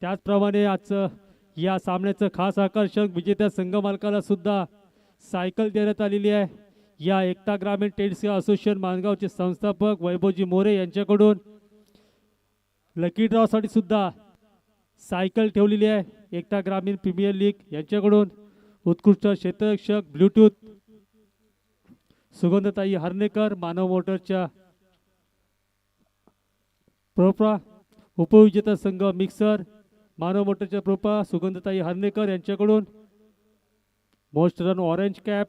त्याचप्रमाणे आजचं या सामन्याचं खास आकर्षक विजेत्या संघ मालकाला सुद्धा सायकल देण्यात आलेली आहे. या एकता ग्रामीण टेनिस असोसिएशन माणगावचे संस्थापक वैभवजी मोरे यांच्याकडून लकी ड्रॉ साठी सुद्धा सायकल ठेवलेली आहे. एकता ग्रामीण प्रीमियर लीग यांच्याकडून उत्कृष्ट क्षेत्ररक्षक ब्लूटूथ सुगंधताई हर्णेकर मानव मोटरच्या प्रोपा उपविजेता संघ मिक्सर मानव मोटरच्या प्रोपा सुगंधताई हर्णेकर यांच्याकडून most run orange cap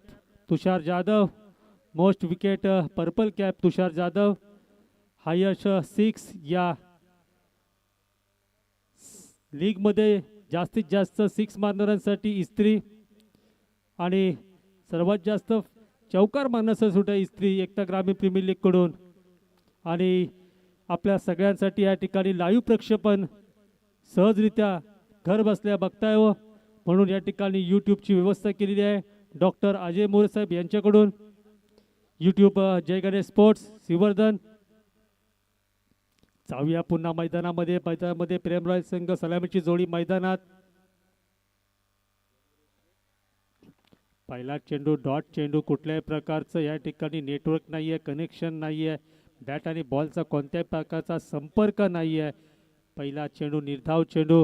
Tushar Jadhav, most wicket purple cap Tushar Jadhav, highest 6 या लीग मध्ये जास्तीत जास्त 6 मारणाऱ्यांसाठी इस्त्री आणि सर्वात जास्त चौकार मारण्यासाठी इस्त्री एकता ग्रामीण प्रीमियर लीग कडून. आणि आपल्या सगळ्यांसाठी या ठिकाणी लाईव्ह प्रक्षेपण सहजरित्या घर बसल्या बघताय हो, म्हणून या ठिकाणी यूट्यूबची व्यवस्था केलेली आहे डॉक्टर अजय मोरे साहेब यांच्याकडून. यूट्यूब जय गणेश स्पोर्ट्स श्रीवर्धन. जाऊया पुन्हा मैदानामध्ये प्रेमराज संघ सलामीची जोडी मैदानात. पहिला चेंडू डॉट चेंडू, कुठल्याही प्रकारचं या ठिकाणी नेटवर्क नाही आहे, कनेक्शन नाही आहे, बॅट आणि बॉलचा कोणत्याही प्रकारचा संपर्क नाही आहे. पहिला चेंडू निर्धाव चेंडू.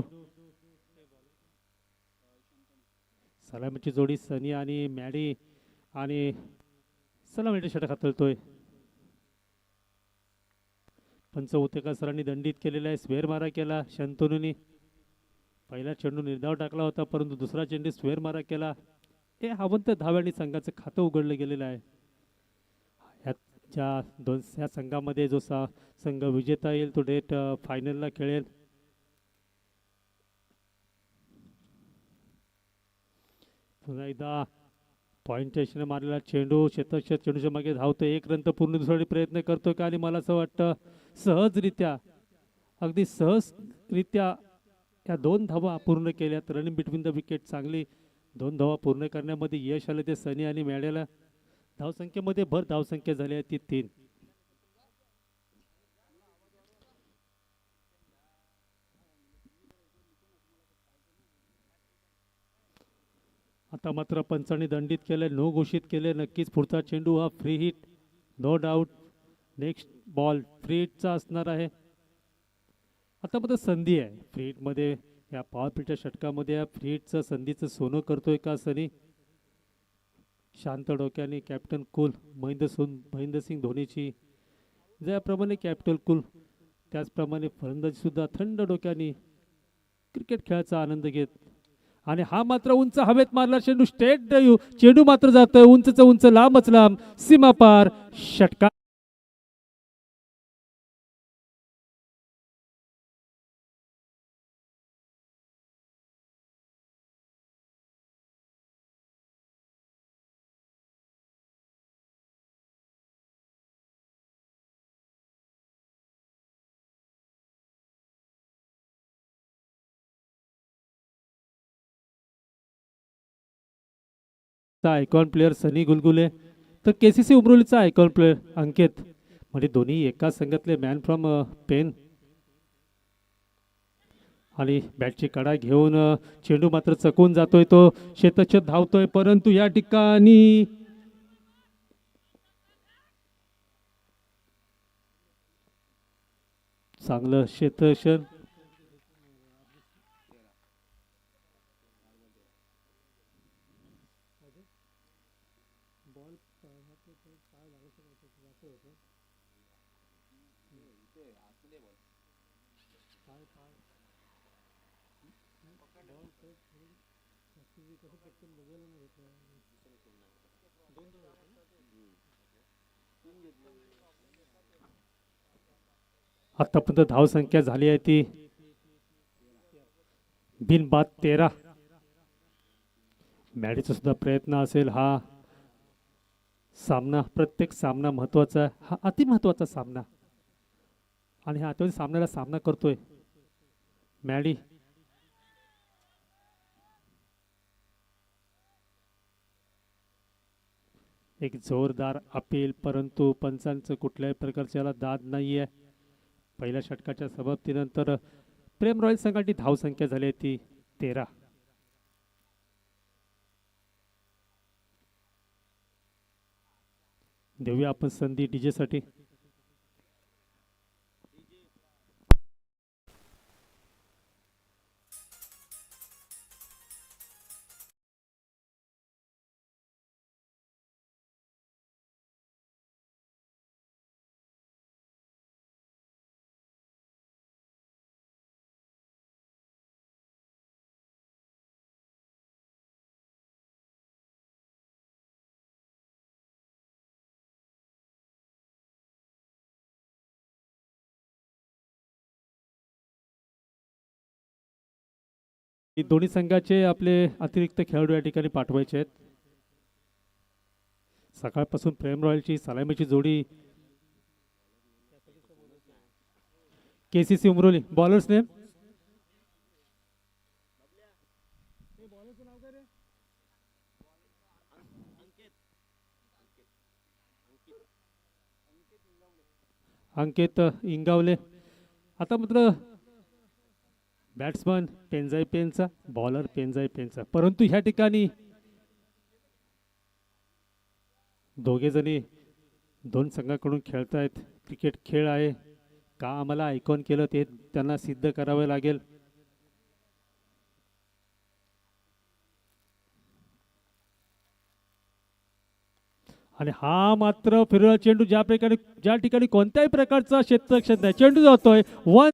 सलामीची जोडी सनी आणि मॅडी आणि सलामीच्या षटक हातळतोय. पंच उतेका सरांनी दंडित केलेला आहे. स्वेर मारा केला शंतनूनी. पहिला चेंडू निर्धाव टाकला होता, परंतु दुसरा चेंडू स्वेर मारा केला. हे हवंत धाव्यांनी संघाचं खातं उघडलं गेलेलं आहे. या संघामध्ये जो संघ विजेता येईल तो डेट फायनलला खेळेल. पुन्हा एकदा पॉइंट स्टेशन मारलेला चेंडू क्षेत्ररक्षक चेंडूच्या मागे धावतो. 1 रन तर पूर्ण दुसऱ्यासाठी प्रयत्न करतोय का, आणि मला असं वाटतं सहजरित्या अगदी सहजरित्या या 2 धावा पूर्ण केल्यात. रनिंग बिटवीन द विकेट चांगली 2 धावा पूर्ण करण्यामध्ये यश आले ते सनी आणि मॅड्याला. धावसंख्येमध्ये भर धावसंख्या झाली आहे ती 3. आता मात्र पंचांनी दंडित केले, नो घोषित केले. नक्कीच पुढचा चेंडू हा free hit no doubt. Next ball free हिटचा असणार आहे. आता मात्र संधी आहे फ्री हिटमध्ये. या पॉवर प्लेच्या षटकामध्ये या फ्री हिटचं संधीचं सोनं करतोय का सनी. शांत डोक्याने कॅप्टन कुल महेंद्रसिंग धोनीची ज्याप्रमाणे कॅप्टन कुल त्याचप्रमाणे फलंदाजी सुद्धा थंड डोक्याने क्रिकेट खेळाचा आनंद घेत. आणि हा मात्र उंच हवेत मारला चेंडू स्टेट चेंडू मात्र जातोय उंच लांबच लांब सीमा पार षटका. आयकॉन प्लेयर सनी गुलगुले तर केसीसी उमरोलीचा आयकॉन प्लेयर अंकित. म्हणजे दोन्ही एका संघातले मॅन फ्रॉम पेन. आणि बॅटची कडा घेऊन चेंडू मात्र चकवून जातोय. तो क्षेत्ररक्षक धावतोय, परंतु या ठिकाणी चांगलं क्षेत्ररक्षण. आतापर्यंत धाव संख्या झाली आहे ती बिनबाद 13. मॅडीचा सुद्धा प्रयत्न असेल. हा सामना प्रत्येक सामना महत्वाचा, हा अति महत्वाचा सामना, आणि हा अति सामन्याला सामना करतोय मॅडी. एक जोरदार अपील, परंतु पंचांचं कुठल्याही प्रकारच्या दाद नाहीये. पहिल्या षटकाच्या समाप्तीनंतर प्रेम रॉयल संघाची धावसंख्या झाली आहे ती 13. देऊया आपण संधी डीजे साठी. दोन्ही संघाचे आपले अतिरिक्त खेळाडू या ठिकाणी पाठवायचे आहेत. सकाळपासून प्रेम रॉयलची सलामीची जोडी केसीसी उमरोली. बॉलर्स नेम अंकित इंगावले. आता मात्र बॅट्समन पेंजाई पेनचा, बॉलर पेंजाई पेनचा, परंतु ह्या ठिकाणी दोघे जणी दोन संघाकडून खेळतायत. क्रिकेट खेळ आहे का आम्हाला आयकॉन केलं ते त्यांना सिद्ध करावे लागेल. आणि हा मात्र फिरला चेंडू ज्या ठिकाणी कोणत्याही प्रकारचा क्षेत्ररक्षण नाही, चेंडू जातोय वन.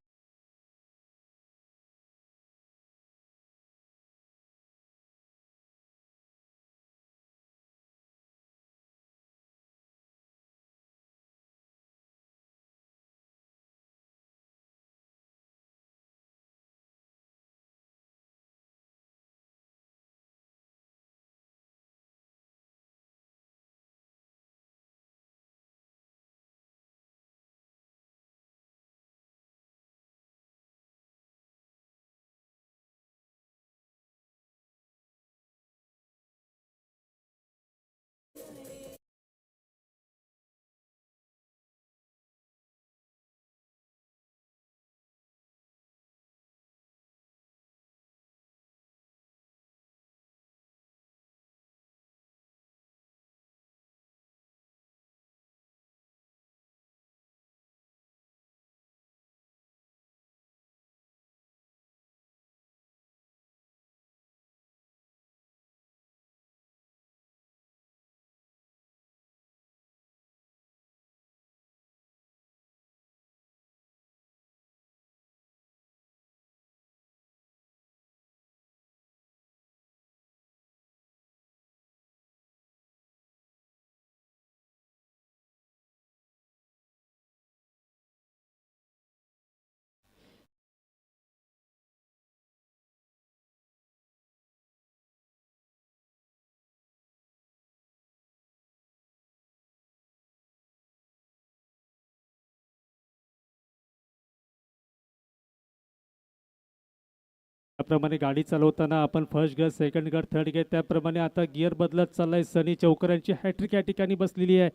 त्याप्रमाणे गाडी चालवताना आपण first gear, second gear, third gear त्याप्रमाणे आता गिअर बदलत चाललाय. सनी चौकर यांची हॅट्रिक या ठिकाणी बसलेली आहे.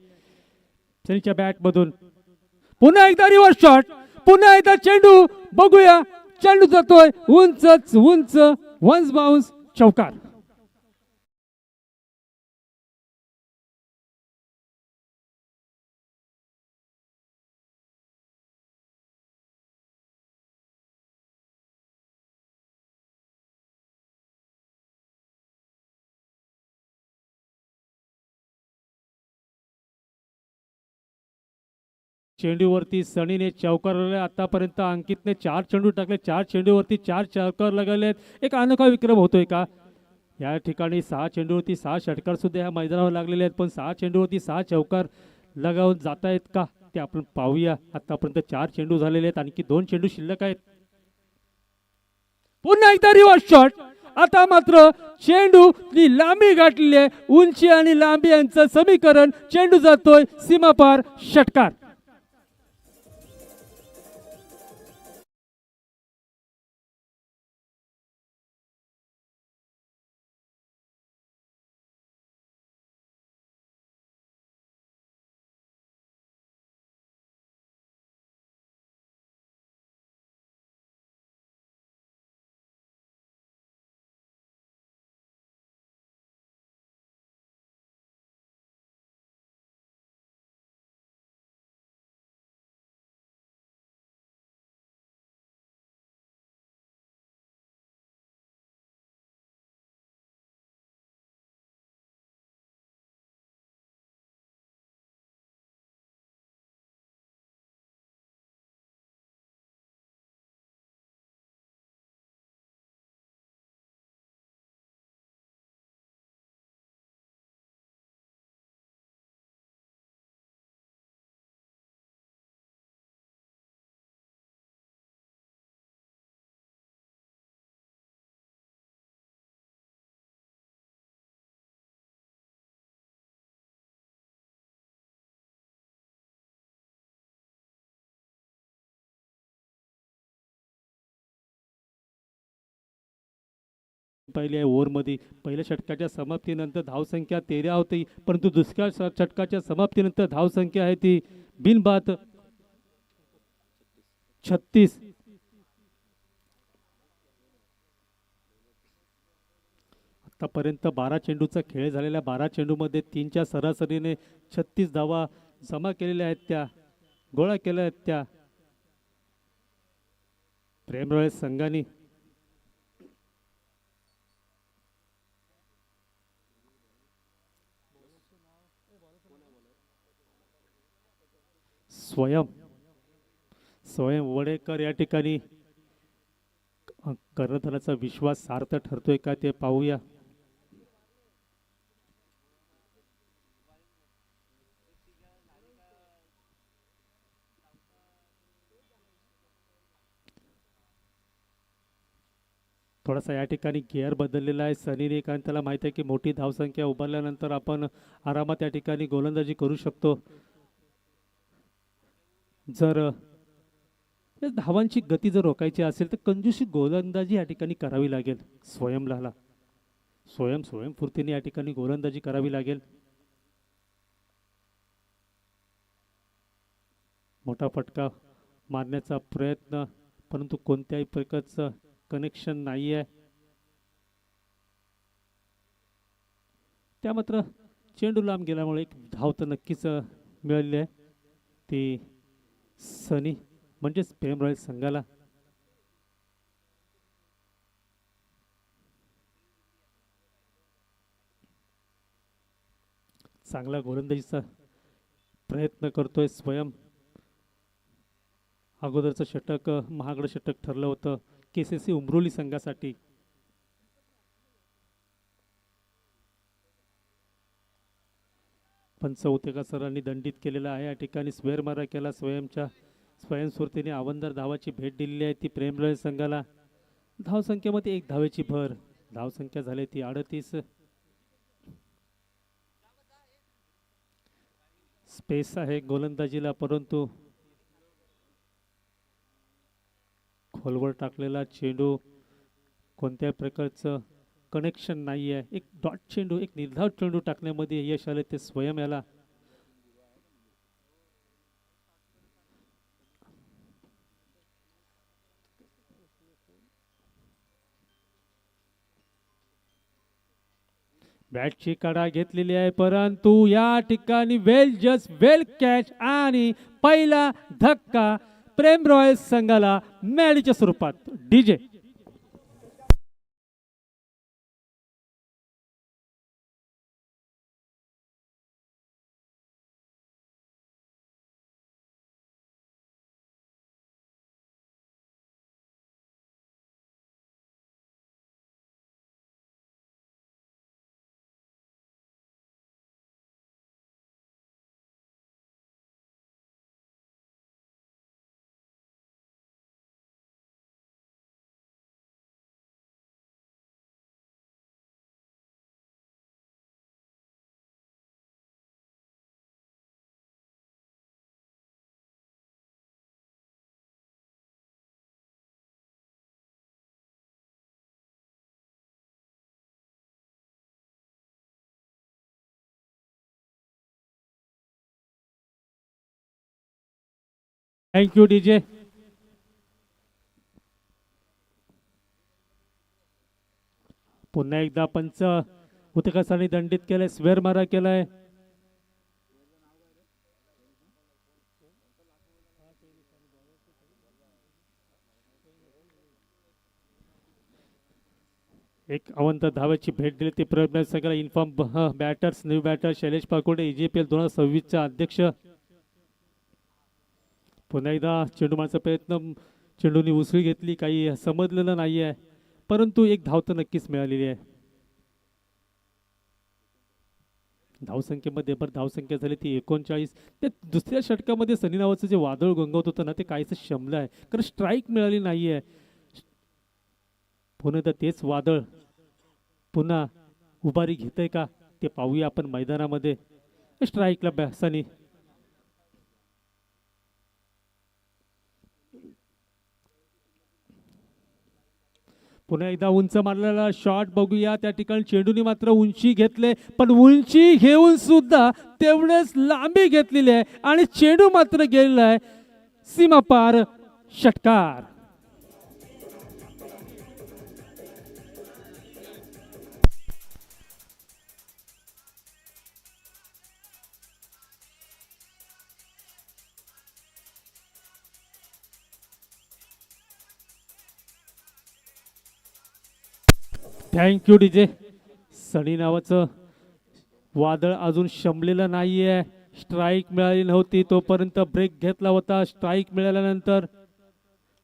सनीच्या बॅट मधून पुन्हा एकदा रिव्हर्स शॉट, पुन्हा एकदा चेंडू बघूया. चेंडू जातोय उंच उंच, वन्स बाउन्स, चौकार. चेंडूवरती सनीने चौकार लगावले. आतापर्यंत अंकितने 4 चेंडू टाकले, 4 चेंडूवरती 4 चौकार लगावले. एक अनोखा विक्रम होतोय का या ठिकाणी? 6 चेंडूवरती 6 षटकार सुद्धा या मैदानावर लागलेले आहेत, पण 6 चेंडूवरती 6 चौकार लगावून जात आहेत का ते आपण पाहूया. आतापर्यंत 4 चेंडू झालेले आहेत, आणखी 2 चेंडू शिल्लक आहेत. पुन्हा एकदा रिव्हर्स शॉट. आता मात्र चेंडू लांबी गाठलेली आहे. उंची आणि लांबी यांचं समीकरण. चेंडू जातोय सीमापार, षटकार. पाहिली आहे ओव्हरमध्ये. पहिल्या षटकाच्या समाप्तीनंतर धावसंख्या 13 होती, परंतु दुसऱ्या षटकाच्या समाप्तीनंतर धावसंख्या आहे ती बिनबाद 36. आतापर्यंत 12 चेंडूचा खेळ झालेल्या 12 चेंडूमध्ये 3च्या सरासरीने 36 धावा जमा केलेल्या आहेत, त्या गोळा केल्या आहेत त्या प्रेम रॉयल संघाने. स्वयं वडेकर या ठिकाणी कर्णधाराचा विश्वास सार्थ ठरतोय का ते पाहूया. थोडासा या ठिकाणी गिअर बदललेला आहे सनीने, कारण त्याला माहिती आहे की मोठी धावसंख्या उभारल्यानंतर आपण आरामात या ठिकाणी गोलंदाजी करू शकतो. जर धावांची गती जर रोखायची असेल तर कंजूसी गोलंदाजी या ठिकाणी करावी लागेल स्वयंला. स्वयंस्फूर्तीने या ठिकाणी गोलंदाजी करावी लागेल. मोठा फटका मारण्याचा प्रयत्न, परंतु कोणत्याही प्रकारचं कनेक्शन नाही आहे. त्या मात्र चेंडू लांब गेल्यामुळे एक धाव तर नक्कीच मिळाली आहे ती सनी म्हणजेच प्रेम रॉयल संघाला. चांगला गोलंदाजीचा प्रयत्न करतोय स्वयं. अगोदरचं षटक महागडं षटक ठरलं होतं KCC उमरोली संघासाठी. पण चौथेका सरांनी दंडित केलेला आहे. या ठिकाणी स्क्वेअर मारा केला स्वयंस्फूर्तीने आवंदर धावाची भेट दिलेली आहे ती प्रेम रॉयल संघाला. धावसंख्येमध्ये 1 धावेची भर. धावसंख्या झाली ती 38. स्पेस आहे गोलंदाजीला, परंतु खोलवर टाकलेला चेंडू कोणत्याही प्रकारचं कनेक्शन नाही आहे. एक डॉट चेंडू, एक निर्धाव चेंडू टाकण्यामध्ये यश आले ते स्वयं याला. बॅटची कडा घेतलेली आहे, परंतु या ठिकाणी वेल कॅच आणि पहिला धक्का प्रेम रॉयल संघाला मॅडीच्या स्वरूपात. DJ thank you DJ. पुन्हा एकदा पंच उतकासाने दंडित केलंय, स्वेअर मारा केलाय. एक अवंत धावाची भेट दिली ती प्रयत्न सगळा inform batters new batter Shailesh Pakode EJPL 2026 अध्यक्ष. पुन्हा एकदा चेंडू मारचा प्रयत्न, चेंडूने उसळी घेतली, काही समजलेलं नाही आहे, परंतु एक धाव तर नक्कीच मिळालेली आहे. धावसंख्येमध्ये धावसंख्या झाली ती 39. त्या दुसऱ्या षटकामध्ये सनी नावाचं जे वादळ गंगवत होतं ना ते काहीसं शमलं आहे, कारण स्ट्राईक मिळाली नाही आहे. पुन्हा तेच वादळ पुन्हा उभारी घेतंय का ते पाहूया आपण मैदानामध्ये. स्ट्राईकला सनी पुन्हा एकदा उंच मारलेला शॉट बघूया. त्या ठिकाणी चेंडूने मात्र उंची घेतले, पण उंची घेऊन सुद्धा तेवढेच लांबी घेतलेली आहे आणि चेंडू मात्र गेलेला आहे सीमापार. षटकार. Thank you DJ. सनी नावाचं वादळ अजून शमलेलं नाहीये. स्ट्राईक मिळाली नव्हती तोपर्यंत ब्रेक घेतला होता. स्ट्राईक मिळाल्यानंतर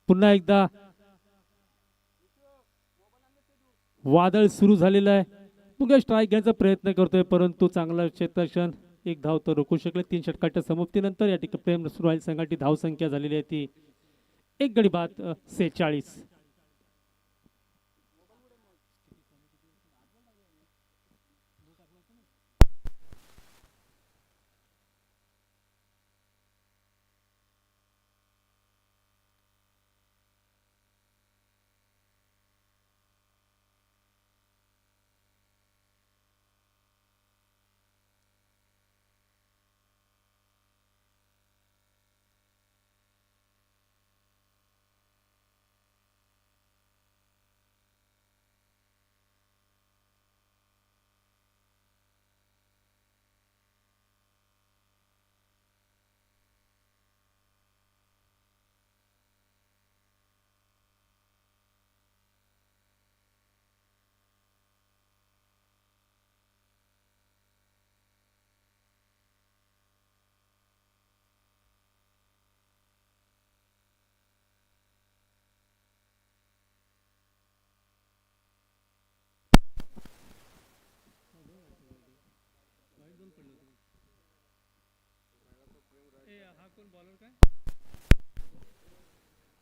पुन्हा एकदा वादळ सुरू झालेलं आहे. पुन्हा स्ट्राईक घ्यायचा प्रयत्न करतोय, परंतु चांगला क्षेत्ररक्षण. एक धाव तर रोखू शकले. 3 षटकाच्या समाप्तीनंतर या ठिकाणी प्रेम सुरू आहे संघाची धावसंख्या झालेली आहे ती 1 गडी बाद 46.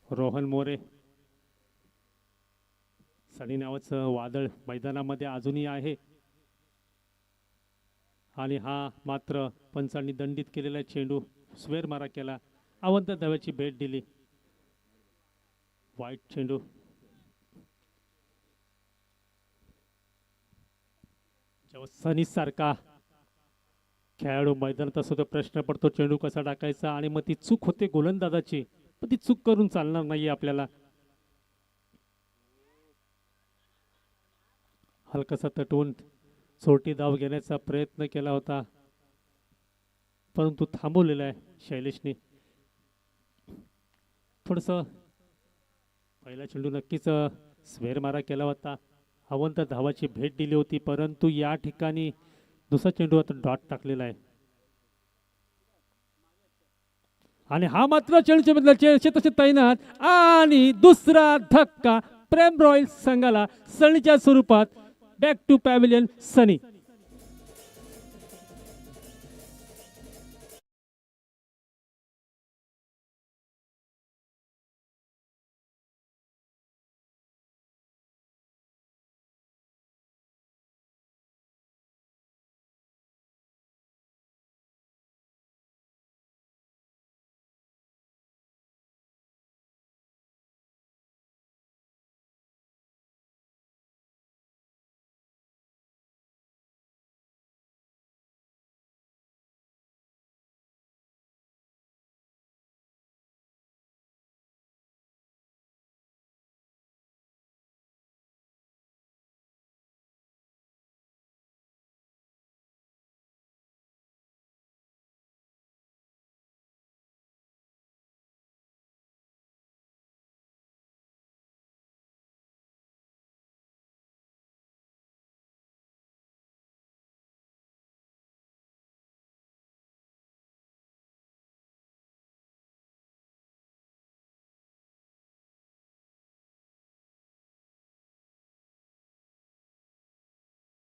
रोहन मोरे. सनी नावाचं वादळ मैदानामध्ये अजूनही आहे आणि हा मात्र पंचांनी दंडित केलेला चेंडू स्वेर मारा केला. अवंत धाव्याची भेट दिली. वाईट चेंडू. जेव्हा सनी सारखा खेळाडू मैदानात असतो तर प्रश्न पडतो चेंडू कसा टाकायचा, आणि मग ती चूक होते गोलंदाजाची. पण ती चूक करून चालणार नाही आपल्याला. हलकासा तटवून चोरटी धाव घेण्याचा प्रयत्न केला होता, परंतु थांबवलेला आहे शैलेशने. थोडस पहिला चेंडू नक्कीच स्वेर मारा केला होता. अवंत धावाची भेट दिली होती, परंतु या ठिकाणी दुसरा चेंडू आता डॉट टाकलेला आहे. आणि हा मात्र चेंडूच्या बदला तैनात आणि दुसरा धक्का प्रेम रॉयल्स संघाला सनीच्या स्वरूपात. बॅक टू पॅव्हिलियन सनी.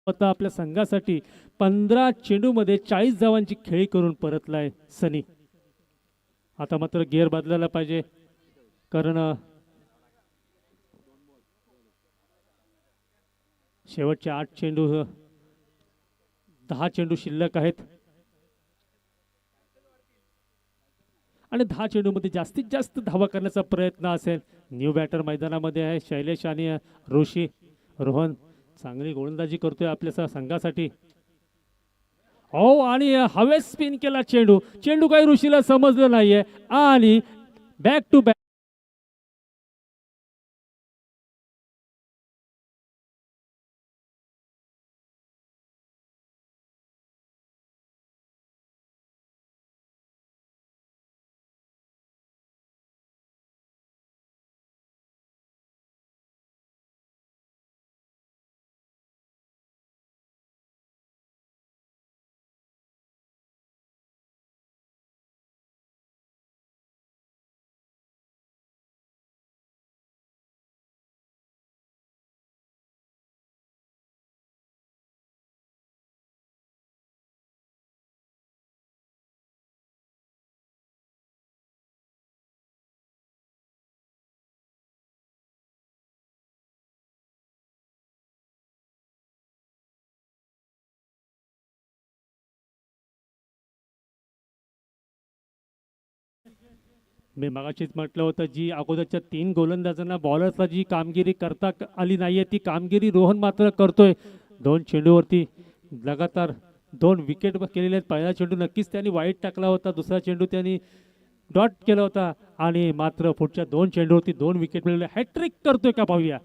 आता आपल्या संघासाठी 15 चेंडूमध्ये 40 धावांची खेळी करून परतलाय सनी. आता मात्र गिअर बदलायला पाहिजे, कारण शेवटचे 8 चेंडू 10 चेंडू शिल्लक आहेत आणि 10 चेंडूमध्ये जास्तीत जास्त धावा करण्याचा प्रयत्न असेल न्यू बॅटर मैदानामध्ये आहे शैलेश आणि ऋषी. रोहन चांगली गोलंदाजी करतोय आपल्या संघासाठी. हो आणि हवेत स्पिन केला चेंडू. चेंडू काही ऋषीला समजलं नाहीये आणि बॅक टू बॅक. मी मगाशीच म्हटलं होतं जी अगोदरच्या 3 गोलंदाजांना बॉलर्सला जी कामगिरी करता आली नाहीये ती कामगिरी रोहन मात्र करतोय. 2 चेंडूवरती लगातार 2 विकेट केलेले आहेत. पहिला चेंडू नक्कीच त्यांनी वाईट टाकला होता. दुसरा चेंडू त्यांनी डॉट केला होता आणि मात्र पुढच्या 2 चेंडूवरती 2 विकेट मिळवले. हॅट्रिक करतोय का पाहूया.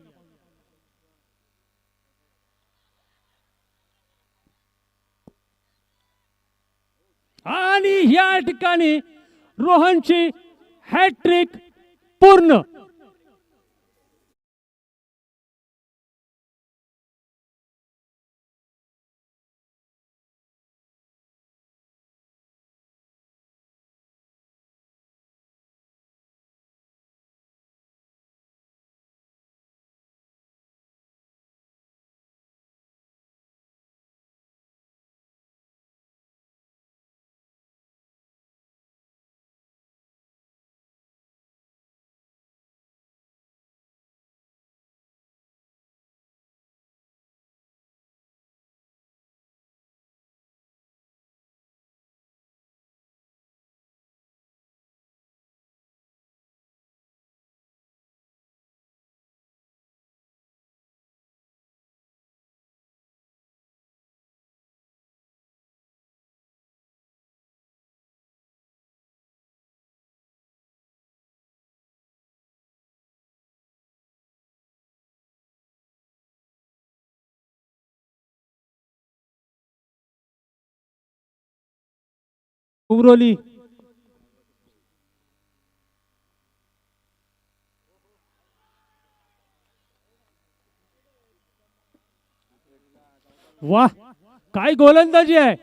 आणि या ठिकाणी रोहनची हॅट्रिक पूर्ण. उमरोली वाह काय गोलंदाजी आहे.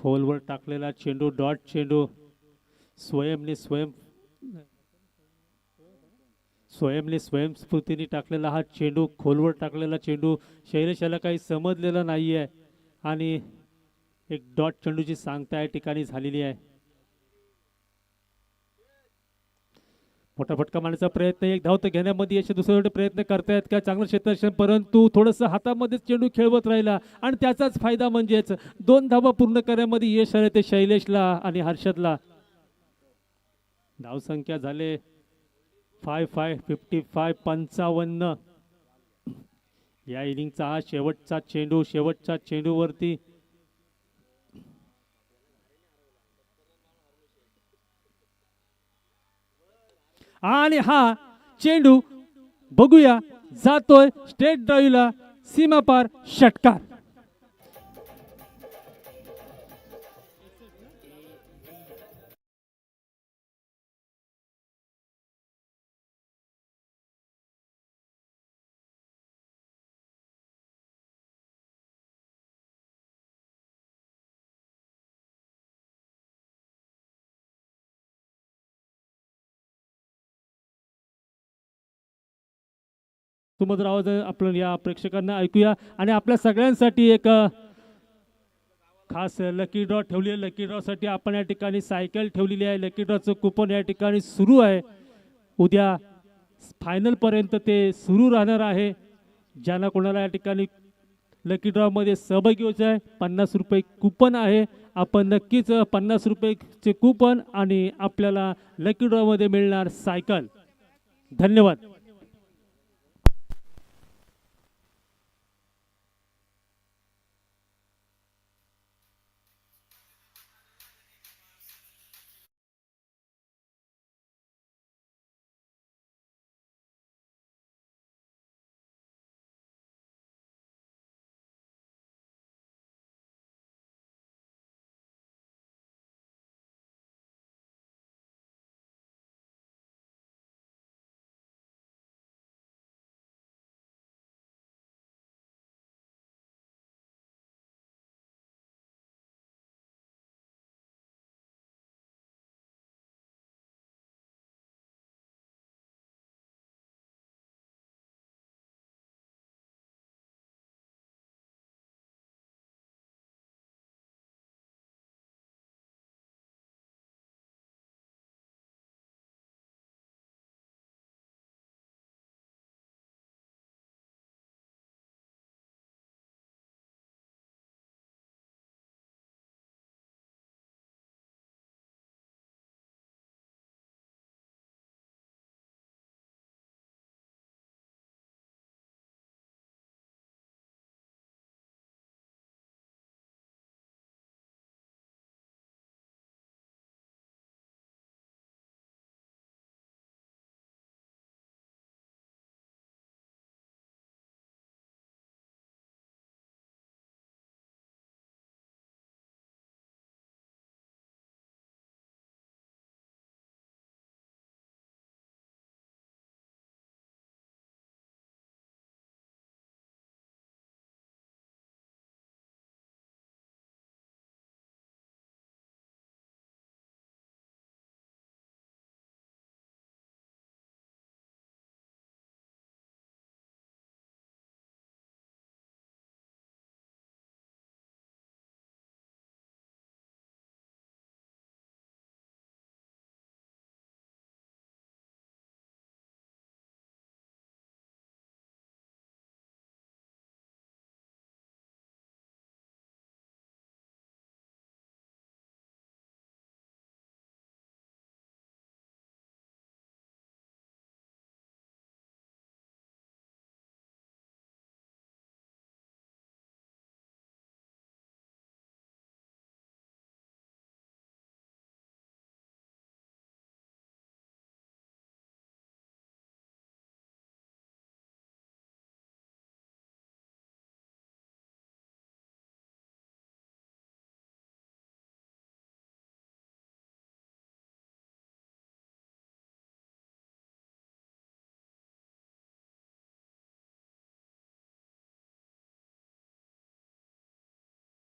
खोलवर टाकलेला चेंडू, डॉट चेंडू. स्वयंस्फूर्तीने टाकलेला हा चेंडू, खोलवर टाकलेला चेंडू. शैलेश याला काही समजलेलं नाही आहे आणि एक डॉट चेंडूची सांगता या ठिकाणी झालेली आहे. मोठा फटका मारण्याचा प्रयत्न, एक धाव तर घेण्यामध्ये यश, दुसरा प्रयत्न करतायत का चांगलं क्षेत्ररक्षण, परंतु थोडंसं हातामध्ये चेंडू खेळवत राहिला आणि त्याचाच फायदा म्हणजेच 2 धावा पूर्ण करण्यामध्ये यश आले ते शैलेशला आणि हर्षदला. धावसंख्या झाले 55. या इनिंगचा हा शेवटचा चेंडूवरती आणि हा चेंडू बघूया जातोय स्टेट ड्राईव्हला, सीमापार षटकार. सुमधुर आवाज आपण या प्रेक्षकांना ऐकूया आणि आपल्या सगळ्यांसाठी एक खास लकी ड्रॉ ठेवली आहे. लकी ड्रॉ साठी आपण या ठिकाणी सायकल ठेवलेली आहे. लकी ड्रॉचं कुपन या ठिकाणी सुरू आहे. उद्या फायनल पर्यंत ते सुरू राहणार आहे. ज्यांना कोणाला या ठिकाणी लकी ड्रॉ मध्ये सहभागी व्हायचं आहे, 50 रुपये कुपन आहे. आपण नक्कीच 50 रुपयेचे कुपन आणि आपल्याला लकी ड्रॉ मध्ये मिळणार सायकल. धन्यवाद.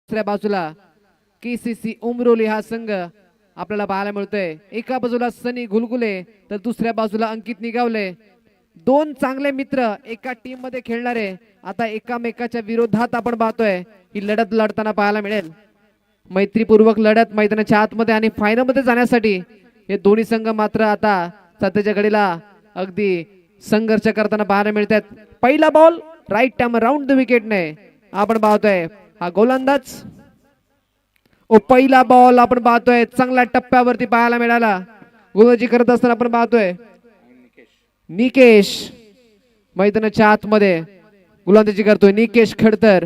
दुसऱ्या बाजूला KCC उमरोली हा संघ आपल्याला पाहायला मिळतोय. एका बाजूला सनी घुलगुले तर दुसऱ्या बाजूला अंकित निगावले. दोन चांगले मित्र एका टीम मध्ये खेळणारे आता एकामेकाच्या विरोधात आपण पाहतोय ही लढत लढताना पाहायला मिळेल. मैत्रीपूर्वक लढत मैदानाच्या आतमध्ये आणि फायनल मध्ये जाण्यासाठी हे दोन्ही संघ मात्र आता सध्याच्या घडीला अगदी संघर्ष करताना पाहायला मिळतात. पहिला ball right time round the विकेटने आपण पाहतोय हा गोलंदाज. पहिला बॉल आपण पाहतोय चांगल्या टप्प्यावरती पाहायला मिळाला. गोलंदाजी करत असताना आपण पाहतोय निकेश मैदानाच्या आतमध्ये गोलंदाजी करतोय निकेश खडतर.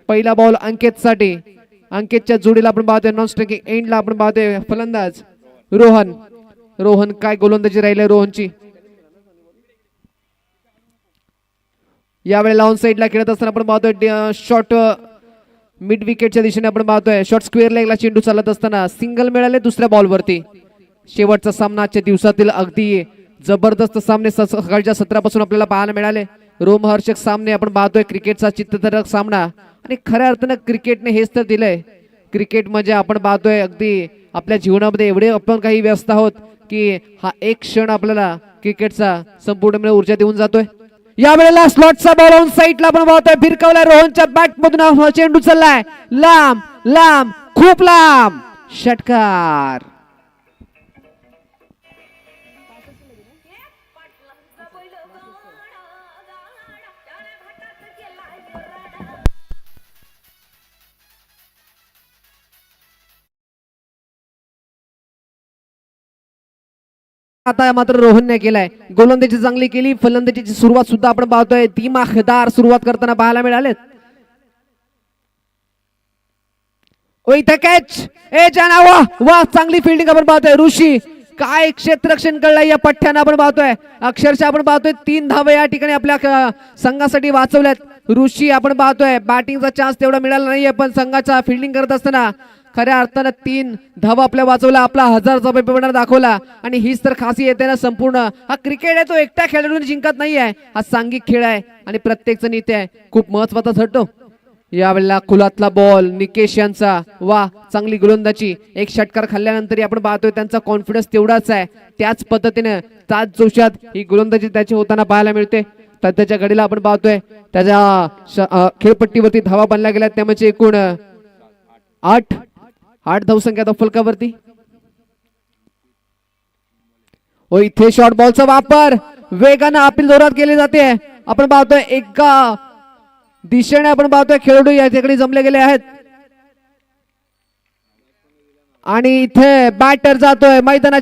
पहिला बॉल अंकित साठी. अंकितच्या जोडीला आपण पाहतोय नॉन स्ट्रायकिंग एंडला आपण पाहतोय फलंदाज रोहन. रोहन काय गोलंदाजी राहिले रोहनची. यावेळेला ऑन साइडला खेळत असताना आपण पाहतोय शॉर्ट मिड विकेटच्या दिशेने आपण पाहतोय शॉर्ट स्क्वेअर लेगला चेंडू चालत असताना सिंगल मिळाले दुसऱ्या बॉलवरती. शेवटचा सामना आजच्या दिवसातील अगदी जबरदस्त सामने सकाळच्या सत्रापासून आपल्याला पाहायला मिळाले. रोमहर्षक सामने आपण पाहतोय. क्रिकेटचा चित्तधरक सामना आणि खऱ्या अर्थानं क्रिकेटने हेच तर दिलंय. क्रिकेट म्हणजे आपण पाहतोय अगदी आपल्या जीवनामध्ये एवढे आपण काही व्यस्त आहोत की हा एक क्षण आपल्याला क्रिकेटचा संपूर्ण ऊर्जा देऊन जातोय. यावेळेला स्लॉटचा बॉल ऑन साइडला आपण पाहतोय फिरकवलाय रोहनच्या बॅट मधून चेंडू चाललाय लांब लांब खूप लांब षटकार. आता मात्र रोहनने केलाय. गोलंदाजी चांगली केली. फलंदाजीची सुरुवात सुद्धा आपण पाहतोय दिमाखदार सुरुवात करताना पाहायला मिळाले. इथे कॅच ए जाना वा चांगली फिल्डिंग आपण पाहतोय. ऋषी काय क्षेत्ररक्षण कळलंय या पठ्ठ्यानं आपण पाहतोय. अक्षरशः आपण पाहतोय 3 धावे या ठिकाणी आपल्या संघासाठी वाचवल्यात. ऋषी आपण पाहतोय बॅटिंगचा चान्स तेवढा मिळाला नाहीये पण संघाचा फिल्डिंग करत असताना खऱ्या अर्थानं 3 धावा आपल्या वाचवला. आपला 1000चा पेपर दाखवला आणि हीच तर खासियत आहे ना संपूर्ण. हा क्रिकेट आहे तो एकट्या खेळाडूने जिंकत नाहीये. हा सांघिक खेळ आहे आणि प्रत्येक जण इथे आहे. खूप महत्वाचा ठरतो. यावेळेला खुलातला बॉल निकेश यांचा. वा चांगली गोलंदाजी. एक षटकार खाल्ल्यानंतर आपण पाहतोय त्यांचा कॉन्फिडन्स तेवढाच आहे. त्याच पद्धतीने ताज जोशात ही गोलंदाजी त्याची होताना पाहायला मिळते. त्याच्या घडीला आपण पाहतोय त्याच्या खेळपट्टीवरती धावा बांधल्या गेल्या त्यामध्ये एकूण 8 धावसंख्या फलकावरती. इथे शॉर्ट बॉलचा वापर वेगानं अपील जोरात केली जाते. आपण पाहतोय एका दिशेने आपण पाहतोय खेळाडू या ठिकाणी जमले गेले आहेत आणि इथे बॅटर जातोय मैदानात.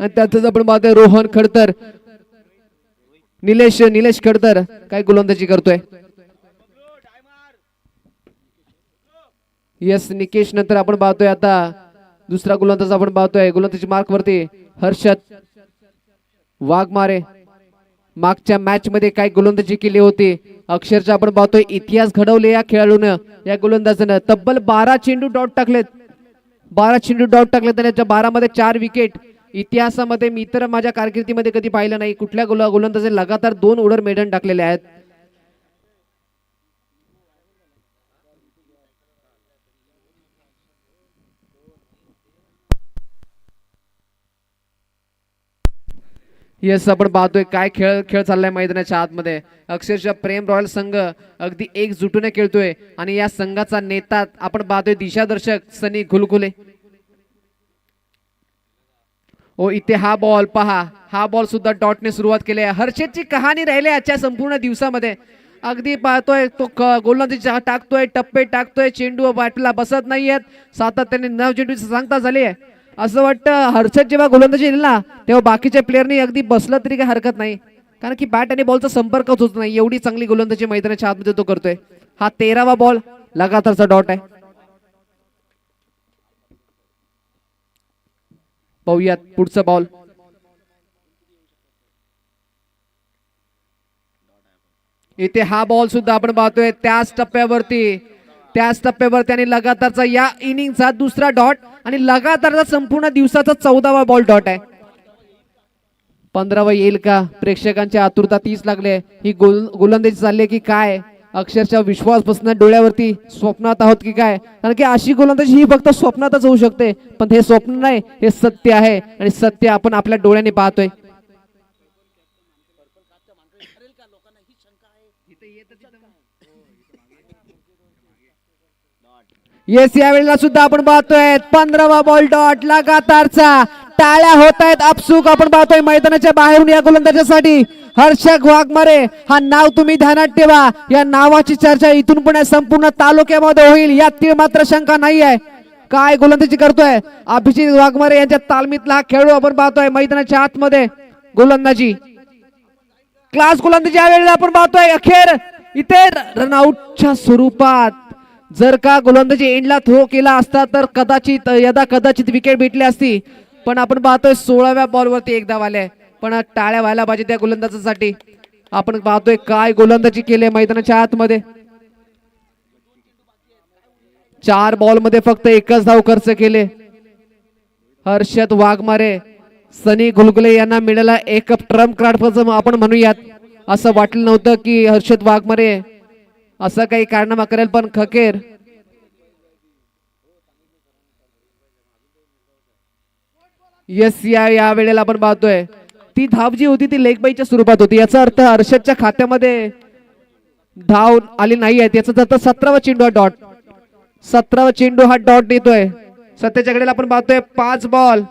आणि त्यातच आपण पाहतोय रोहन खडतर. निलेश खडतर काय गोलंदाजी करतोय. यस निकेश नंतर आपण पाहतोय आता दुसरा गोलंदाज आपण पाहतोय. गोलंदाजी मार्क वरती हर्षद वाघमारे. मागच्या मॅच मध्ये काय गोलंदाजी केली होती. अक्षरशः आपण पाहतोय इतिहास घडवले या खेळाडूनं. या गोलंदाजानं तब्बल 12 चेंडू डॉट टाकलेत. 12 चेंडू डॉट टाकले त्याच्या 12 मध्ये 4 विकेट. इतिहासामध्ये मी तर माझ्या कारकिर्दीमध्ये कधी पाहिलं नाही कुठल्या गोलंदाजाने लगातार 2 ओव्हर मेडन टाकलेले आहेत. येस, आपण पाहतोय काय खेळ खेळ चाललाय मैदानाच्या आतमध्ये. अक्षरशः प्रेम रॉयल संघ अगदी एकजुटीने खेळतोय आणि या संघाचा नेता आपण पाहतोय दिशादर्शक सनी घुलघुले. ओ इथे हा बॉल पहा, हा बॉल सुद्धा डॉटने सुरुवात केली आहे. हर्षदची कहाणी राहिली आजच्या संपूर्ण दिवसामध्ये. अगदी पाहतोय तो गोलंदाजी टाकतोय, टप्पे टाकतोय, चेंडू बॅटला बसत नाहीयेत, सातत्याने नव चेंडूची सांगता झाली आहे. असं वाटतं हर्षद जेव्हा गोलंदाजी येईल ना तेव्हा बाकीच्या प्लेअरनी अगदी बसलं तरी काही हरकत नाही, कारण की बॅट आणि बॉलचा संपर्कच होत नाही. एवढी चांगली गोलंदाजी मैदानाच्या आतमध्ये तो करतोय. हा 13वा बॉल लगातारचा डॉट आहे. पाहूयात पुढचा बॉल. इथे हा बॉल सुद्धा आपण पाहतोय त्याच टप्प्यावरती आणि लगातारचा या इनिंगचा दुसरा डॉट आणि लगातारचा संपूर्ण दिवसाचा 14वा बॉल डॉट आहे. 15वा येईल का? प्रेक्षकांची आतुरता तीच लागले. ही गोलंदाजी चालली की काय? अक्षरशः विश्वास बसणार डोळ्यावरती. स्वप्नात आहोत की काय? कारण की अशी गोलंदाजी ही फक्त स्वप्नातच होऊ शकते, पण हे स्वप्न नाही, हे सत्य आहे आणि सत्य आपण आपल्या डोळ्याने पाहतोय. येस, यावेळेला सुद्धा आपण पाहतोय 15वा बॉल डॉट लगातारचा. टाळ्या होत आहेत आपसुक आपण पाहतोय मैदानाच्या बाहेरून या गोलंदाजासाठी. हर्षद वाघमारे हा नाव तुम्ही ध्यानात ठेवा. या नावाची चर्चा इथून पुढे संपूर्ण तालुक्यामध्ये होईल, यात मात्र शंका नाही आहे. काय गोलंदाजी करतोय अभिजित वाघमारे यांच्या तालमीतला हा खेळू आपण पाहतोय मैदानाच्या आतमध्ये. गोलंदाजी क्लास गोलंदाजी यावेळेला आपण पाहतोय. अखेर इथे रनआउटच्या स्वरूपात जर का गोलंदाजी एंडला थ्रो केला असता तर कदाचित विकेट भेटली असती, पण आपण पाहतोय 16व्या बॉलवरती एक धाव आले. पण टाळ्या व्हायला पाहिजे त्या गोलंदाजासाठी. आपण पाहतोय काय गोलंदाजी केली मैदानाच्या आतमध्ये. 4 बॉलमध्ये फक्त एकच धाव खर्च केले. हर्षद वाघमारे, सनी घुलघुले यांना मिळाला एक ट्रम्प कार्ड आपण म्हणूयात. असं वाटलं नव्हतं की हर्षद वाघमारे असं काही कारनामा करेल, पण खकेर येस, या वेळेला आपण पाहतोय ती धाव जी होती ती लेग बाईच्या स्वरूपात होती. याचा अर्थ हर्षदच्या खात्यामध्ये धाव आली नाही आहे. याचा अर्थ 17वा चेंडू हा डॉट. 17वा चेंडू हा डॉट येतोय. सध्याच्या घडीला आपण पाहतोय 5 बॉल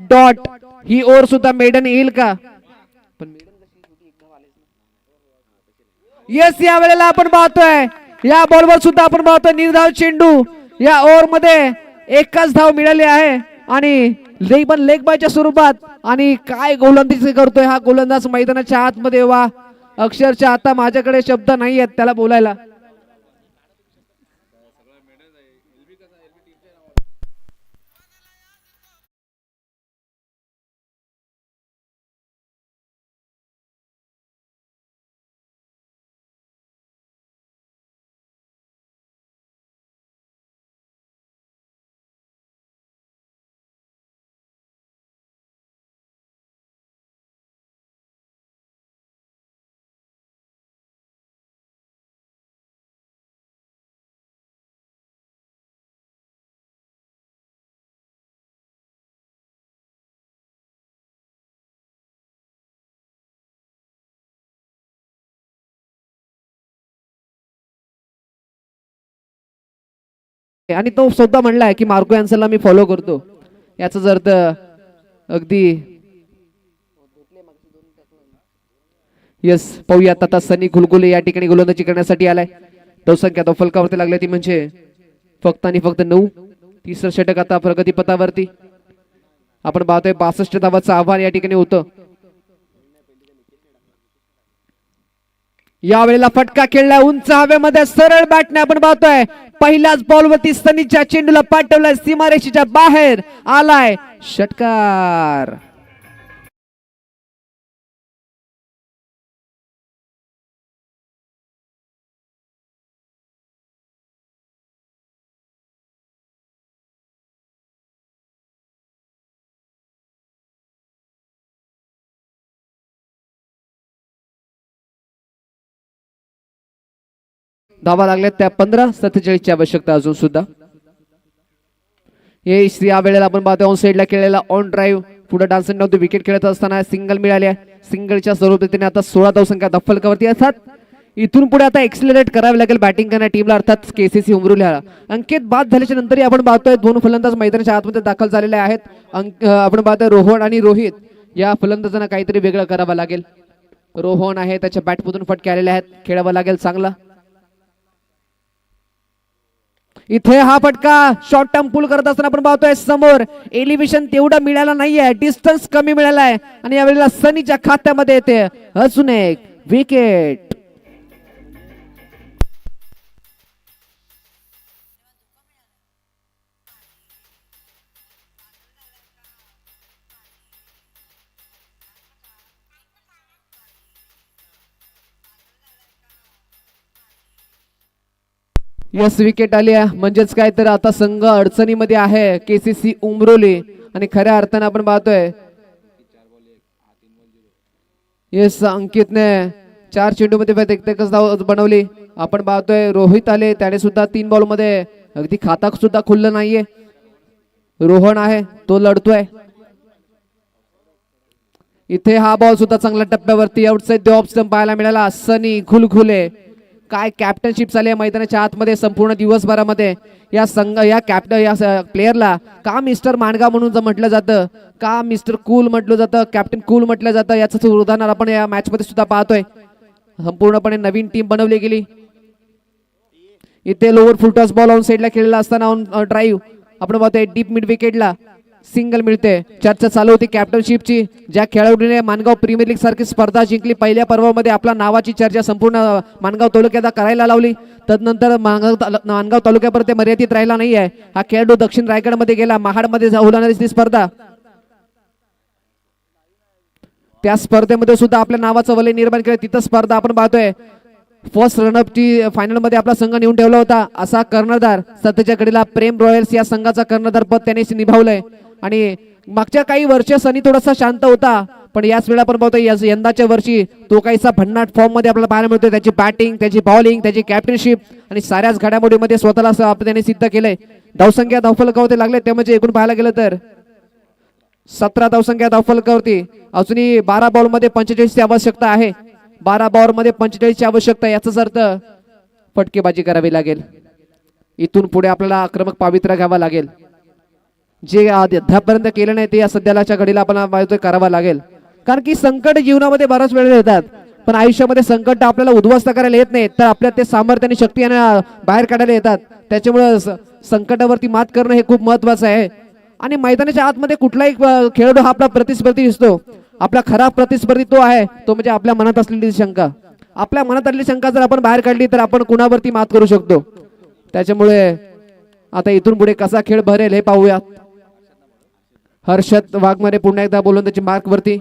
डॉट. ही ओव्हर सुद्धा मेडन येईल का? येस, या वेळेला आपण पाहतोय या बॉलवर सुद्धा आपण पाहतोय निर्धाव चेंडू. या ओव्हर मध्ये एकच धाव मिळाली आहे आणि लेग बायच्या स्वरूपात. आणि काय गोलंदाजी करतोय हा गोलंदाज मैदानाच्या आतमध्ये. वा, अक्षरशः आता माझ्याकडे शब्द नाही आहेत त्याला बोलायला. आणि तो सुद्धा म्हणलाय की मार्को यांसला मी फॉलो करतो. याचा अर्थ अगदी येस. पाहूयात आता सनी घुलघुले या ठिकाणी गोलंदाजी करण्यासाठी आलाय. धावसंख्या तो फलकावरती लागली ती म्हणजे फक्त आणि फक्त 9. तिसरं षटक आता प्रगतीपथावरती. आपण पाहतोय 62 धावांचं आव्हान या ठिकाणी होतं. यावेळेला फटका खेळला उंच हवेमध्ये सरळ बॅटने आपण पाहतोय. पहिल्याच बॉलवरती सनीच्या चेंडूला पाठवलाय सीमारेषेच्या बाहेर आलाय षटकार. धावा लागल्या त्या 15. 47ची आवश्यकता अजून सुद्धा. या वेळेला आपण पाहतोय ऑन साइडला केलेला ऑन ड्राईव्ह पुढे डान्सन नव्हतं. विकेट खेळत असताना सिंगल मिळाले. सिंगलच्या स्वरूपाने आता 16 धावसंख्या फलकावरती असतात. इथून पुढे आता एक्सिलरेट करावे लागेल बॅटिंग करणाऱ्या टीमला, अर्थात केसीसी उमरुल्याला. अंकित बाद झाल्याच्या नंतरही आपण पाहतोय दोन फलंदाज मैदानाच्या आतमध्ये दाखल झालेले आहेत. आपण पाहतोय रोहन आणि रोहित या फलंदाजांना काहीतरी वेगळं करावं लागेल. रोहन आहे, त्याच्या बॅटमधून फटके आलेले आहेत, खेळावं लागेल चांगला. इथे हा फटका शॉर्ट टर्म पुल करत असताना आपण पाहतोय समोर एलिव्हेशन तेवढा मिळाला नाहीये, डिस्टन्स कमी मिळाला आहे आणि यावेळेला सनीच्या खात्यामध्ये येते अजून एक विकेट. यस, विकेट आली आहे. म्हणजेच काय तर आता संघ अडचणीमध्ये आहे केसीसी उमरोली आणि खऱ्या अर्थाने आपण पाहतोय यस अंकितने 4 चेंडूमध्ये एकच धाव बनवली. आपण पाहतोय रोहित आले, त्याने सुद्धा 3 बॉल मध्ये अगदी खाता सुद्धा खुललं नाहीये. रोहन आहे, तो लढतोय. इथे हा बॉल सुद्धा चांगल्या टप्प्यावरती आउटसाइड द ऑफ स्टंप पाहायला मिळाला. सनी घुलघुले काय कॅप्टनशिप चालली आहे मैदानाच्या आतमध्ये संपूर्ण दिवसभरामध्ये. या प्लेयरला का मिस्टर मांडगा म्हणून म्हटलं जातं, का मिस्टर कूल म्हटलं जातं, कॅप्टन कूल म्हटलं जातं, याचं उदाहरण आपण या मॅच मध्ये सुद्धा पाहतोय. संपूर्णपणे नवीन टीम बनवली गेली. इथे lower full toss ball on साइडला खेळला असताना ऑन ड्राईव्ह आपण पाहतोय डीप मिड विकेटला सिंगल मिळते. चर्चा चालू होती कॅप्टनशिपची. ज्या खेळाडूने मानगाव प्रीमियर लीग सारखी स्पर्धा जिंकली, पहिल्या पर्वामध्ये आपल्या नावाची चर्चा संपूर्ण मानगाव तालुक्यात करायला लावली. तदनंतर मानगाव तालुक्यापर्यंत मर्यादित राहिला नाहीये. हा खेळाडू दक्षिण रायगडमध्ये गेला, महाडमध्ये होणारी ती स्पर्धा, त्या स्पर्धेमध्ये सुद्धा आपल्या नावाचं वलय निर्माण केलं. तिथं स्पर्धा आपण पाहतोय फर्स्ट रनअपची फायनल मध्ये आपला संघ नेऊन ठेवला होता. असा कर्णधार सध्याच्या घडीला प्रेम रॉयल्स या संघाचा कर्णधार पद त्याने निभावलंय. आणि मागच्या काही वर्ष सनी थोडासा शांत होता, पण याच वेळा आपण पाहतोय यंदाच्या वर्षी तो काहीसा भन्नाट फॉर्म मध्ये आपल्याला पाहायला मिळतोय. त्याची बॅटिंग, त्याची बॉलिंग, त्याची कॅप्टनशिप आणि साऱ्याच घडामोडीमध्ये स्वतःला त्याने सिद्ध केलंय. धावसंख्या धावफलकावरती लागले ते म्हणजे एकूण पाहायला गेलं तर 17 धावसंख्या धावफलकावरती. अजूनही 12 बॉल मध्ये 45 ची आवश्यकता आहे. 12 बॉल मध्ये 45 ची आवश्यकता, याचाच अर्थ फटकेबाजी करावी लागेल. इथून पुढे आपल्याला आक्रमक पावित्र्य घ्यावा लागेल. जे अद्यापर्यंत केलं नाही ते या सध्याच्या घडीला आपण करावं लागेल. कारण की संकट जीवनामध्ये बराच वेळ येतात, पण आयुष्यामध्ये संकट आपल्याला उद्ध्वस्त करायला येत नाही, तर आपल्या ते सामर्थ्य आणि शक्ती बाहेर काढायला येतात. त्याच्यामुळे संकटावरती मात करणं हे खूप महत्वाचं आहे. आणि मैदानाच्या आतमध्ये कुठलाही खेळाडू हा आपला प्रतिस्पर्धी दिसतो. आपला खरा प्रतिस्पर्धी तो आहे, तो म्हणजे आपल्या मनात असलेली शंका. आपल्या मनात असलेली शंका जर आपण बाहेर काढली तर आपण कुणावरती मात करू शकतो. त्याच्यामुळे आता इथून पुढे कसा खेळ भरेल हे पाहूया. हर्षद वाघमारे पुन्हा एकदा गोलंदाजी मार्क वरती.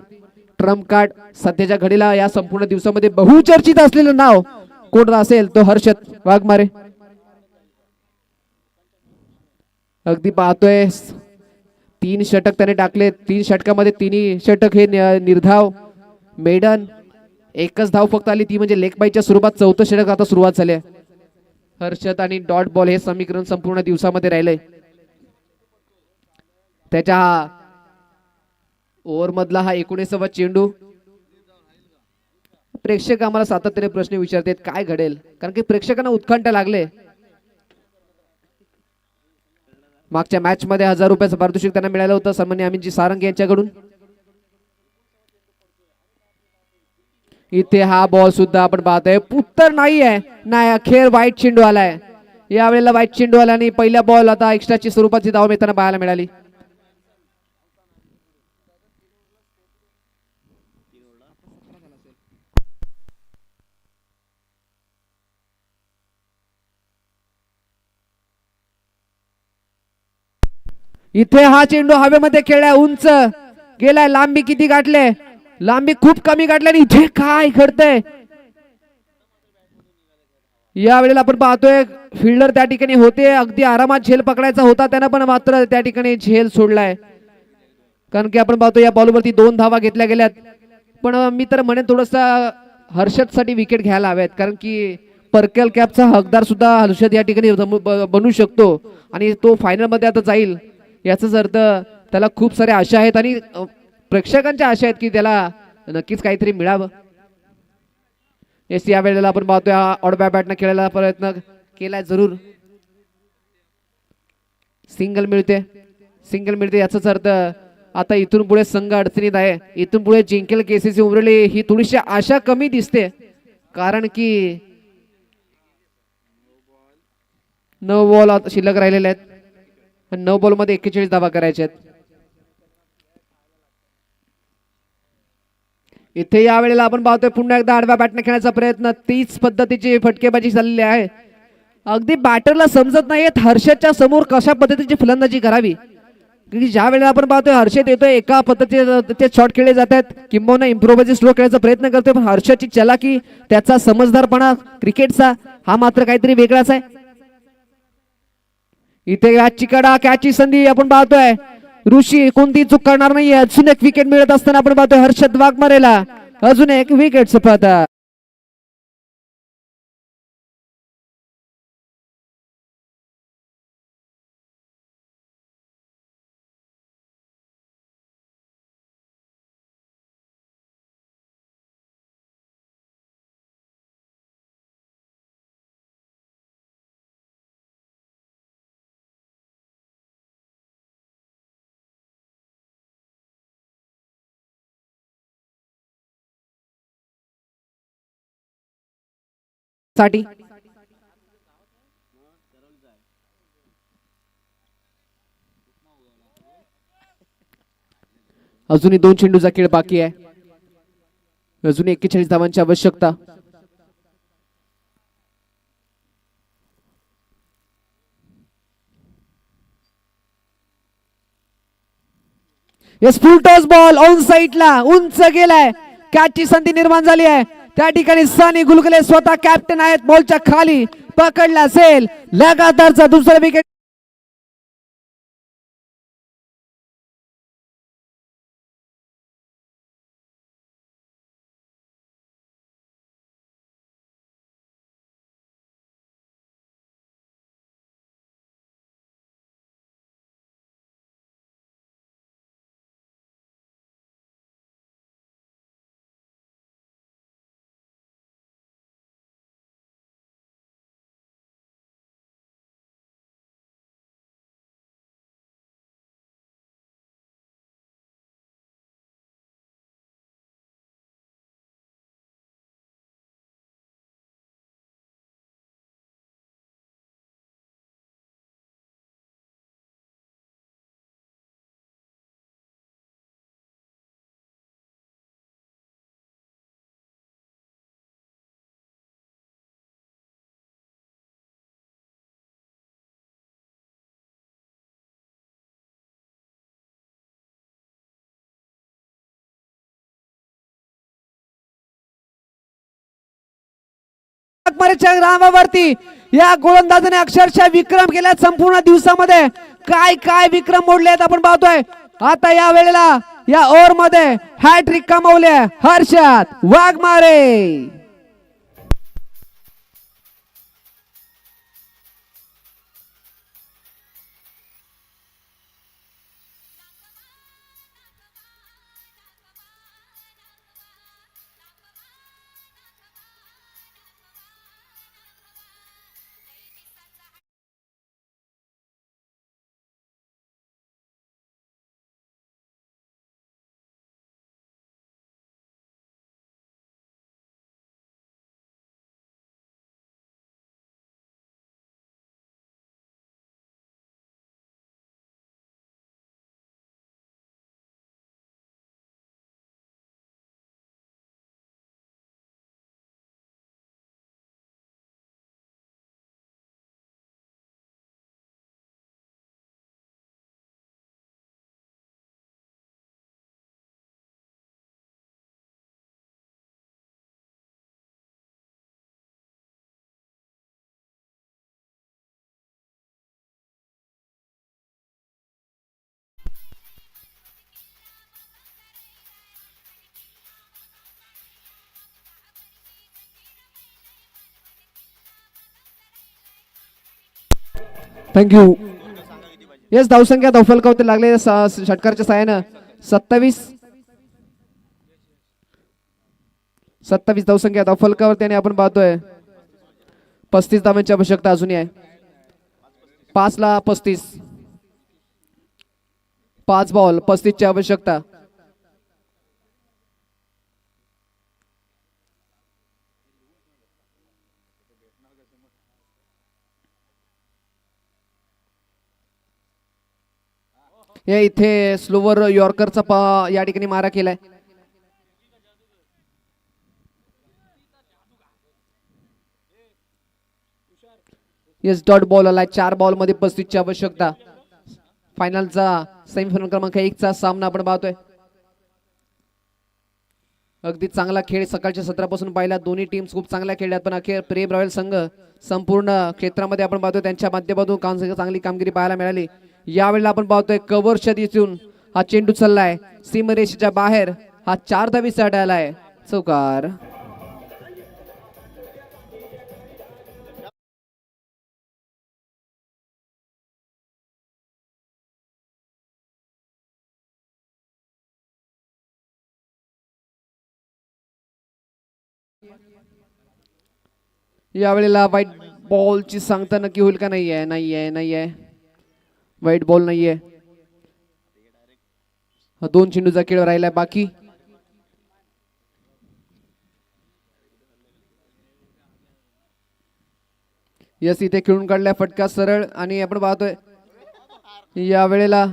ट्रम्प कार्ड सध्याच्या घडीला या संपूर्ण दिवसामध्ये बहुचर्चित असलेलं नाव कोण असेल तो हर्षद वाघमारे. अगदी पाहतोय 3 षटक त्याने टाकले. 3 षटकामध्ये 3 षटक हे निर्धाव मेडन. एकच धाव फक्त आली, ती म्हणजे लेग बाईच्या स्वरूपात 4थं षटक आता सुरुवात झाली. हर्षद आणि डॉट बॉल हे समीकरण संपूर्ण दिवसामध्ये राहिलंय. त्याच्या ओव्हर मधला हा 19वा चेंडू. प्रेक्षक आम्हाला सातत्याने प्रश्न विचारतात काय घडेल, कारण की प्रेक्षकांना उत्कंठा लागले. मागच्या मॅच मध्ये 1000 रुपयाचं पारितोषिक त्यांना मिळालं होतं सन्माननीय अमितजी सारंग यांच्याकडून. इथे हा बॉल सुद्धा आपण पाहतोय उत्तर नाहीये, नाही अखेर वाईट चेंडू आलाय. यावेळेला वाईट चेंडू आला आणि पहिल्या बॉल आता एक्स्ट्राची स्वरूपाची धाव मिळताना पाहायला मिळाली. इथे हा चेंडू हवेमध्ये खेळलाय, उंच गेलाय. लांबी किती गाठले, लांबी खूप कमी गाठली. आणि इथे काय घडतंय या वेळेला आपण पाहतोय फिल्डर त्या ठिकाणी होते, अगदी आरामात झेल पकडायचा होता त्यांना, पण मात्र त्या ठिकाणी झेल सोडलाय. कारण की आपण पाहतो या बॉलवरती 2 धावा घेतल्या गेल्यात. पण मी तर म्हणेन थोडंसं हर्षद साठी विकेट घ्यायला हव्यात, कारण की पर्कल कॅपचा हकदार सुद्धा हर्षद या ठिकाणी बनू शकतो आणि तो फायनल मध्ये आता जाईल. याचाच अर्थ त्याला खूप साऱ्या आशा आहेत आणि प्रेक्षकांच्या आशा आहेत की त्याला नक्कीच काहीतरी मिळावं. या वेळेला आपण पाहतोय ऑडबॅ बॅटनं खेळायला प्रयत्न केलाय जरूर. सिंगल मिळते याचाच अर्थ आता इथून पुढे संघ अडचणीत आहे. इथून पुढे जिंकेल केसीसी उमरली ही थोडीशी आशा कमी दिसते, कारण की 9 बॉल शिल्लक राहिलेले आहेत. 9 बॉल मध्ये 41 धावा करायचे आहेत. इथे या वेळेला आपण पाहतोय पुन्हा एकदा आडव्या बॅटने खेळण्याचा प्रयत्न. तीच पद्धतीची फटकेबाजी चाललेली आहे. अगदी बॅटरला समजत नाहीये हर्षदच्या समोर कशा पद्धतीची फलंदाजी करावी. ज्या वेळेला आपण पाहतोय हर्षद येतोय एका पद्धतीचे शॉट खेळले जात आहेत, किंबहुना इम्प्रोवाइज स्ट्रोक खेळण्याचा प्रयत्न करतोय, पण हर्षदची चलाकी, त्याचा समजदारपणा क्रिकेटचा हा मात्र काहीतरी वेगळाच आहे. इथे कॅचची संधी आपण पाहतोय. ऋषी कोणती चूक करणार नाहीये. अजून एक विकेट मिळत असताना आपण पाहतोय हर्षद वाघमारेला अजून एक विकेट सपाता. साठी अजूनही 2 चेंडूचा खेळ बाकी आहे. अजून 41 धावांची आवश्यकता. फुल टॉस बॉल ऑन साईडला उंच गेलाय. कॅचची संधी निर्माण झाली आहे. त्या ठिकाणी सनी गुलगुले स्वतः कॅप्टन आहेत. बॉलच्या खाली पकडला असेल. लगातारचा दुसरा विकेट. रामावरती या गोलंदाजाने अक्षरशः विक्रम केला संपूर्ण दिवसामध्ये. काय काय विक्रम मोडले आहेत आपण पाहतोय. आता या वेळेला या ओव्हर मध्ये हॅट्रिक कमावले हर्षद वाघमारे. थँक्यू. येस धावसंख्या धावफलकावरती लागले षटकारच्या साहाय्यानं 27. 27 धावसंख्या आता फलकावरती आणि आपण पाहतोय 35 धावांची आवश्यकता अजूनही आहे. 5 ला 35, 5 बॉल 35 ची आवश्यकता. या इथे स्लोवर यॉर्करचा या ठिकाणी मारा केलाय. येस डॉट बॉल आलाय. 4 बॉल मध्ये 35 ची आवश्यकता. फायनलचा सेमीफायनल क्रमांक 1 चा सामना आपण पाहतोय. अगदी चांगला खेळ सकाळच्या सत्रापासून पाहिला. दोन्ही टीम्स खूप चांगल्या खेळल्यात, पण अखेर प्रेम रॉयल संघ संपूर्ण क्षेत्रामध्ये आपण पाहतोय त्यांच्या माध्यमातून चांगली कामगिरी पाहायला मिळाली. यावेळेला आपण पाहतोय कव्हरच्या दिसून हा चेंडू चाललाय सीमरेषेच्या बाहेर. हा 4 धावीसाठी आलाय. चौकार. यावेळेला व्हाईट बॉलची सांगता नक्की होईल का? नाहीये, नाहीये, नाहीये. व्हाईट बॉल नाहीये. 2 चेंडूचा खेळ राहिला बाकी. यस इथे खेळून काढलाय फटका सरळ आणि आपण पाहतोय या वेळेला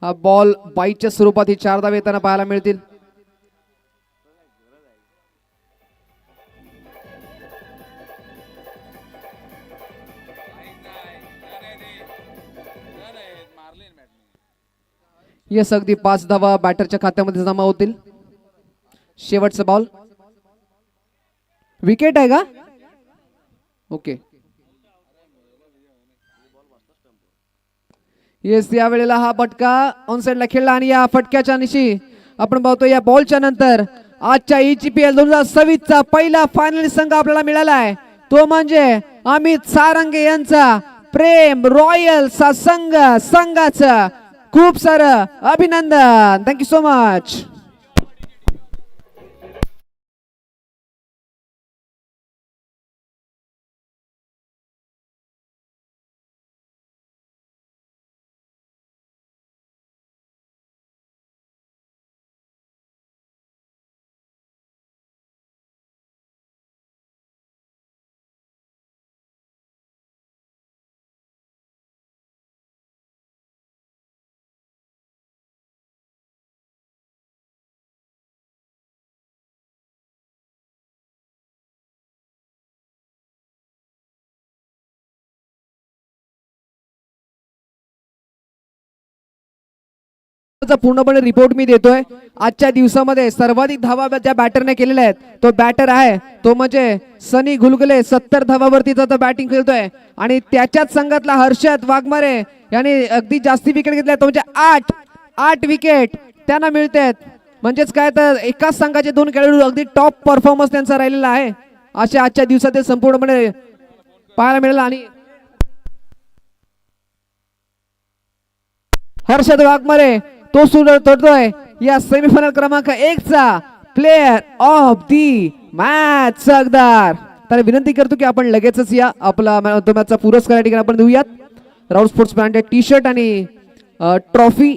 हा बॉल बाईच्या स्वरूपात ही 4 धावे येताना पाहायला मिळतील. यस अगदी 5 धावा बॅटरच्या खात्यामध्ये जमा होतील. शेवटचा बॉल. विकेट आहे का? ओके. येस या वेळेला हा फटका ऑन साइडला खेळला आणि या फटक्याच्या निशी आपण पाहतो या बॉलच्या नंतर आजच्या EPL 2026 चा पहिला फायनल संघ आपल्याला मिळाला आहे. तो म्हणजे अमित सारंगे यांचा प्रेम रॉयल चा संघाचं खूप सारं अभिनंदन. Thank you so much. पूर्णपणे रिपोर्ट मी देतोय. आजच्या दिवसामध्ये सर्वाधिक धावा ज्या बॅटरने केलेल्या आहेत तो बॅटर आहे तो म्हणजे सनी घुलगुले. 70 धावावरती तो बॅटिंग खेळतोय आणि त्याच्याच संघातला हर्षद वाघमारे याने अगदी जास्ती विकेट घेतल्या. तो म्हणजे 8 विकेट त्यांना मिळतात. म्हणजेच काय तर एकाच संघाचे 2 खेळाडू अगदी टॉप परफॉर्मन्स त्यांचा राहिलेला आहे. अशा आजच्या दिवसात संपूर्णपणे पाहायला मिळाला. आणि हर्षद वाघमारे तो सुद्धा ठरतोय या सेमीफायनल क्रमांक 1 चा प्लेयर ऑफ दी मॅच सरदार. तर विनंती करतो की आपण लगेचच या आपला मॅन ऑफ द मॅचचा पुरस्कार या ठिकाणी आपण देऊयात. राऊंड स्पोर्ट्स ब्रँडेड टी-शर्ट आणि ट्रॉफी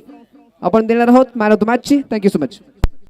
आपण देणार आहोत मॅन ऑफ द मॅचची. Thank you so much.